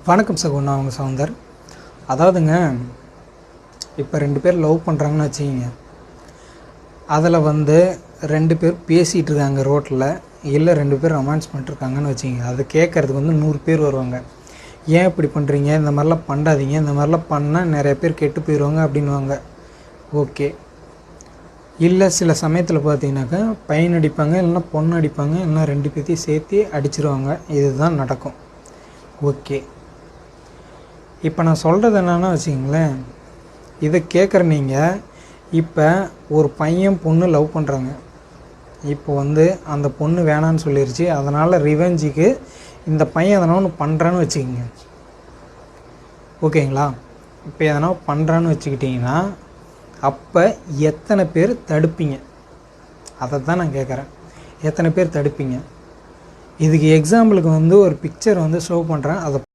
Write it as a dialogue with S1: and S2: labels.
S1: வணக்கம் சகோதரன், நான் உங்கள் சவுந்தர். அதாவதுங்க, இப்போ 2 பேர் லவ் பண்ணுறாங்கன்னு வச்சுக்கிங்க. அதில் 2 பேர் பேசிகிட்டு இருக்காங்க ரோட்டில், இல்லை 2 பேர் ரொமான்ஸ் பண்ணிட்டுருக்காங்கன்னு வச்சுக்கிங்க. அதை கேட்குறதுக்கு 100 பேர் வருவாங்க. ஏன் இப்படி பண்ணுறீங்க, இந்த மாதிரிலாம் பண்ணாதீங்க, இந்த மாதிரிலாம் பண்ணால் நிறைய பேர் கெட்டு போயிடுவாங்க அப்படின்வாங்க. ஓகே. இல்லை சில சமயத்தில் பார்த்தீங்கன்னாக்கா பையன் அடிப்பாங்க, இல்லைன்னா பொண்ணு அடிப்பாங்க, இல்லைன்னா 2 பேர்த்தையும் சேர்த்து அடிச்சிருவாங்க. இதுதான் நடக்கும். ஓகே. இப்போ நான் சொல்கிறது என்னென்னா வச்சுக்கிங்களேன், இதை கேட்குற நீங்கள், இப்போ ஒரு பையன் பொண்ணு லவ் பண்ணுறாங்க. இப்போ அந்த பொண்ணு வேணான்னு சொல்லிருச்சு. அதனால் ரிவெஞ்சுக்கு இந்த பையன் எதனா ஒன்று பண்ணுறான்னு வச்சுக்கிங்க. ஓகேங்களா? இப்போ எதனா பண்ணுறான்னு வச்சுக்கிட்டிங்கன்னா, அப்போ எத்தனை பேர் தடுப்பீங்க? அதை தான் நான் கேட்குறேன். எத்தனை பேர் தடுப்பீங்க? இதுக்கு எக்ஸாம்பிளுக்கு ஒரு பிக்சர் ஷோ பண்ணுறேன். அதை